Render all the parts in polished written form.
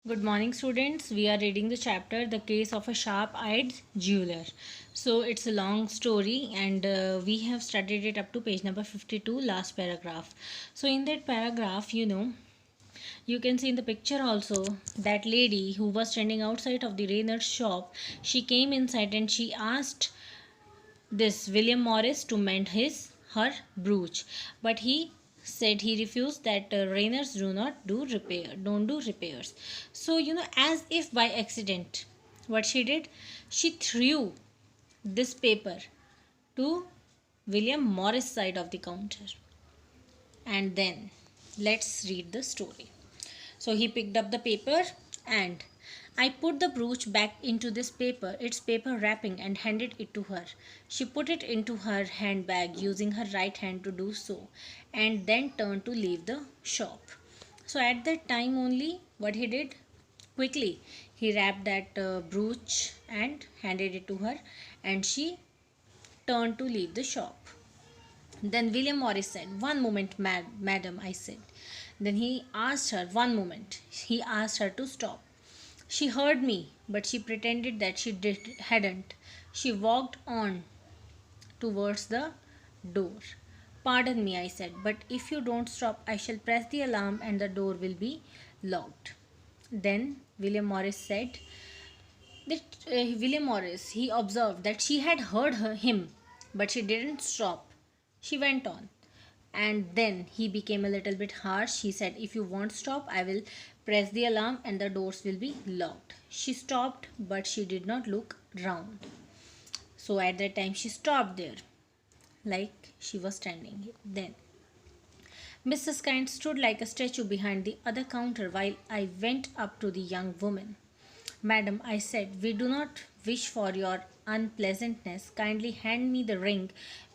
Good morning, students. We are reading the chapter The Case of a Sharp-Eyed Jeweler. So, it's a long story, and we have studied it up to page number 52, last paragraph. So, in that paragraph, you can see in the picture also that lady who was standing outside of the Rayner's shop. She came inside and she asked this William Morris to mend her brooch, but he said he refused that Rainers don't do repairs. So as if by accident, what she did, she threw this paper to William Morris side of the counter. And then let's read the story. So he picked up the paper and I put the brooch back into its paper wrapping, and handed it to her. She put it into her handbag, using her right hand to do so, and then turned to leave the shop. So at that time only, what he did, quickly, he wrapped that brooch and handed it to her, and she turned to leave the shop. Then William Morris said, "One moment, madam," I said. Then he asked her, "One moment." He asked her to stop. She heard me, but she pretended that hadn't. She walked on towards the door. "Pardon me," I said, "but if you don't stop, I shall press the alarm and the door will be locked." Then William Morris said that William Morris, he observed that she had him, but she didn't stop. She went on. And then he became a little bit harsh. He said, "If you won't stop, I will press the alarm and the doors will be locked." She stopped, but she did not look round. So at that time, she stopped there, like she was standing. Then Mrs. Kind stood like a statue behind the other counter while I went up to the young woman. "Madam," I said, "we do not wish for your unpleasantness. Kindly hand me the ring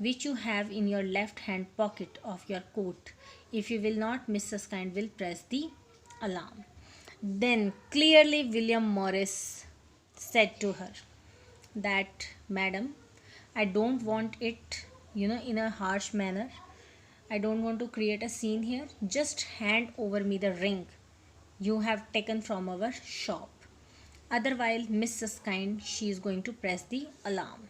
which you have in your left hand pocket of your coat. If you will not, Mrs. Kind will press the alarm." Then clearly William Morris said to her that, "Madam, I don't want it, in a harsh manner. I don't want to create a scene here. Just hand over me the ring you have taken from our shop. Otherwise, Mrs. Kind, she is going to press the alarm."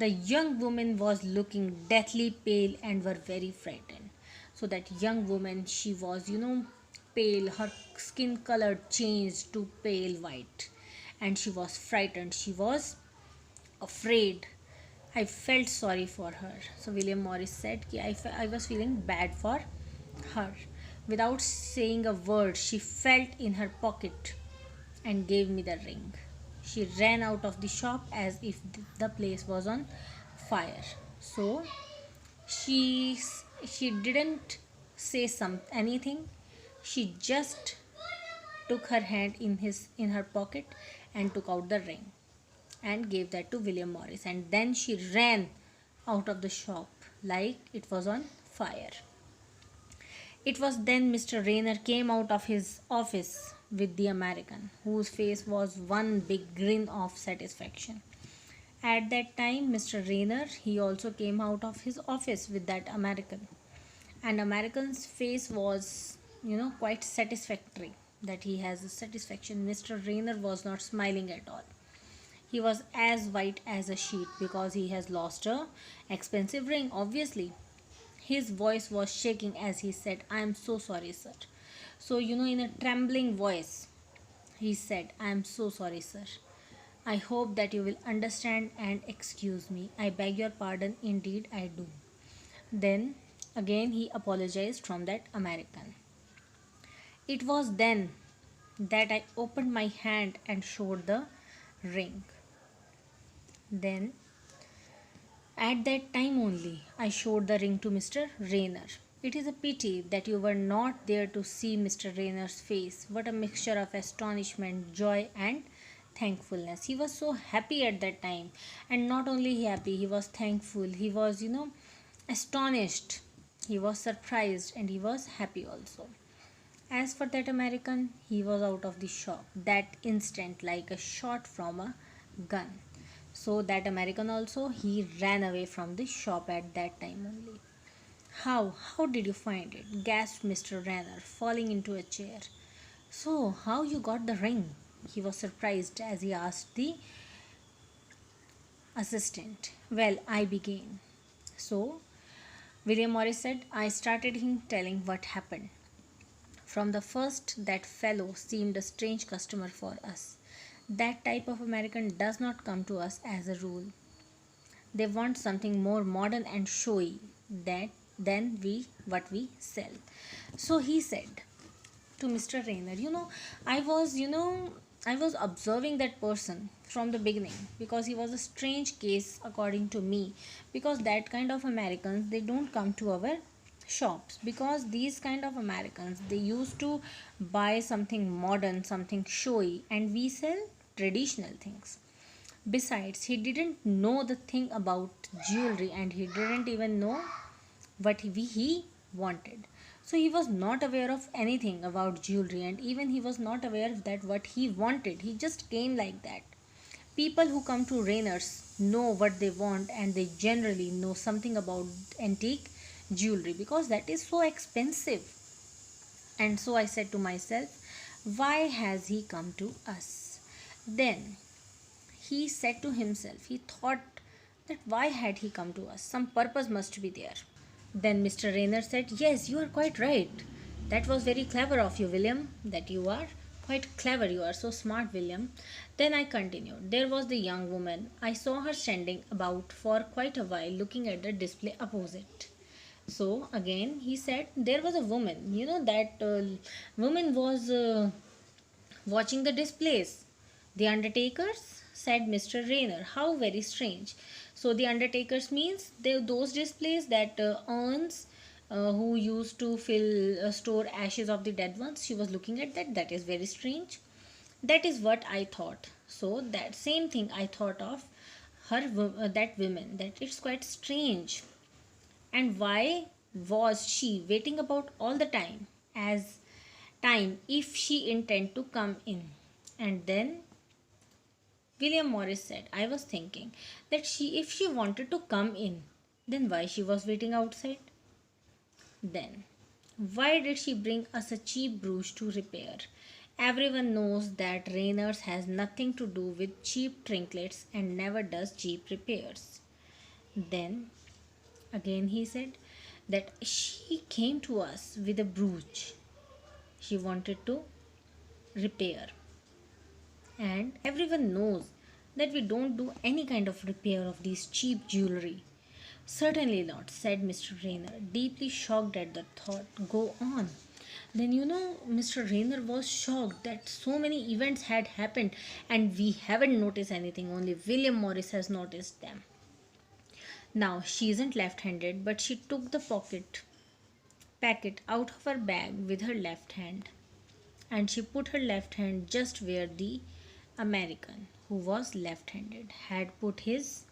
The young woman was looking deathly pale and were very frightened. So that young woman, she was, pale. Her skin color changed to pale white, and she was frightened. She was afraid. I felt sorry for her. So William Morris said, I was feeling bad for her. Without saying a word, she felt in her pocket and gave me the ring. She ran out of the shop as if the place was on fire. So she she didn't say anything. She just took her hand in her pocket and took out the ring and gave that to William Morris, and then she ran out of the shop like it was on fire. It was then Mr. Rayner came out of his office with the American, whose face was one big grin of satisfaction. At that time, Mr. Rayner, he also came out of his office with that American. And American's face was, quite satisfactory, that he has a satisfaction. Mr. Rayner was not smiling at all. He was as white as a sheet because he has lost a expensive ring, obviously. His voice was shaking as he said, "I am so sorry, sir." So, in a trembling voice, he said, "I am so sorry, sir. I hope that you will understand and excuse me. I beg your pardon, indeed I do." Then again he apologized from that American. It was then that I opened my hand and showed the ring. Then at that time only, I showed the ring to Mr. Rayner. It is a pity that you were not there to see Mr. Rayner's face. What a mixture of astonishment, joy, and thankfulness. He was so happy at that time. And not only happy, he was thankful. He was, astonished. He was surprised and he was happy also. As for that American, he was out of the shop that instant like a shot from a gun. So that American also, he ran away from the shop at that time only. How did you find it?" gasped Mr. Ranner, falling into a chair. So, how you got the ring? He was surprised as he asked the assistant. Well, I began. So, William Morris said, I started him telling what happened. From the first, that fellow seemed a strange customer for us. That type of American does not come to us as a rule. They want something more modern and showy than what we sell. So he said to Mr. Rayner, I was observing that person from the beginning because he was a strange case according to me. Because that kind of Americans, they don't come to our shops, because these kind of Americans, they used to buy something modern, something showy, and we sell traditional things. Besides, he didn't know the thing about jewelry, and he didn't even know what he wanted. So he was not aware of anything about jewelry, and even he was not aware of that what he wanted. He just came like that. People who come to Rainers know what they want, and they generally know something about antique jewelry because that is so expensive. And so I said to myself, why has he come to us? Then he said to himself, he thought that why had he come to us? Some purpose must be there. Then Mr. Rayner said, yes, you are quite right. That was very clever of you, William. That you are quite clever. You are so smart, William. Then I continued. There was the young woman. I saw her standing about for quite a while looking at the display opposite. So again, he said, there was a woman. That woman was watching the displays. The undertakers, said Mr. Rayner. How very strange. So the undertakers means those displays that urns who used to store ashes of the dead ones. She was looking at that. That is very strange. That is what I thought. So that same thing I thought of that woman. That it's quite strange. And why was she waiting about all the time if she intend to come in? And then William Morris said, I was thinking that if she wanted to come in, then why she was waiting outside? Then, why did she bring us a cheap brooch to repair? Everyone knows that Rayners has nothing to do with cheap trinkets and never does cheap repairs. Then, again he said that she came to us with a brooch. She wanted to repair. And everyone knows that we don't do any kind of repair of these cheap jewelry. Certainly not, said Mr. Rayner, deeply shocked at the thought. Go on. Then Mr. Rayner was shocked that so many events had happened and we haven't noticed anything, only William Morris has noticed them. Now, she isn't left handed, but she took the packet out of her bag with her left hand, and she put her left hand just where the American, who was left handed, had put his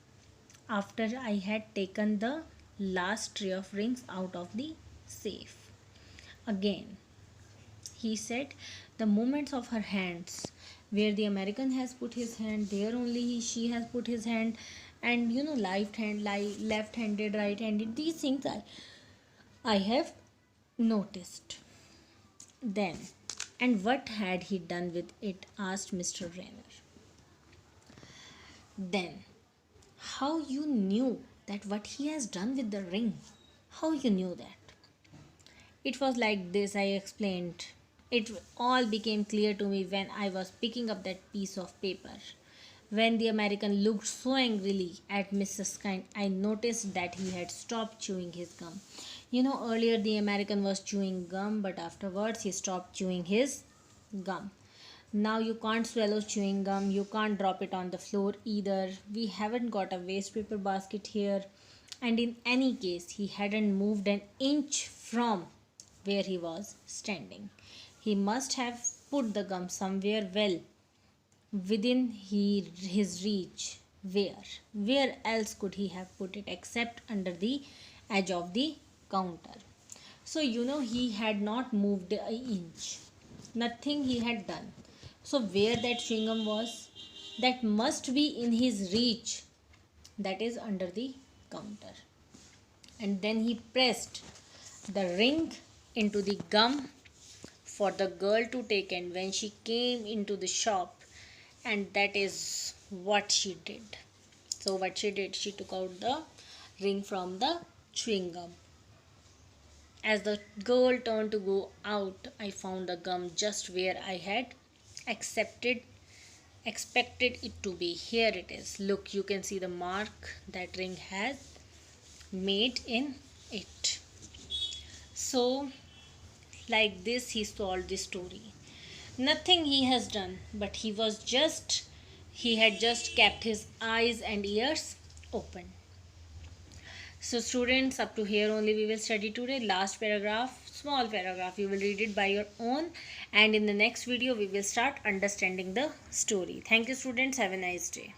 after I had taken the last tray of rings out of the safe. Again, he said, the movements of her hands, where the American has put his hand, there only she has put his hand, and left handed, right handed, these things I have noticed. Then, and what had he done with it? Asked Mr. Rayner. Then, how you knew that what he has done with the ring? How you knew that? It was like this, I explained. It all became clear to me when I was picking up that piece of paper. When the American looked so angrily at Mrs. Kind, I noticed that he had stopped chewing his gum. Earlier the American was chewing gum, but afterwards he stopped chewing his gum. Now you can't swallow chewing gum, you can't drop it on the floor either. We haven't got a waste paper basket here. And in any case, he hadn't moved an inch from where he was standing. He must have put the gum somewhere well within his reach. Where? Where else could he have put it except under the edge of the counter? So, he had not moved an inch. Nothing he had done. So, where that chewing gum was, that must be in his reach. That is under the counter. And then he pressed the ring into the gum for the girl to take, and when she came into the shop, and that is what she did. So what she did, she took out the ring from the chewing gum. As the girl turned to go out, I found the gum just where I had accepted expected it to be. Here it is. Look, you can see the mark that ring has made in it. So like this he solved the story. Nothing he has done, but he had just kept his eyes and ears open. So students, up to here only we will study today. Last paragraph, small paragraph, you will read it by your own, and in the next video we will start understanding the story. Thank you students, have a nice day.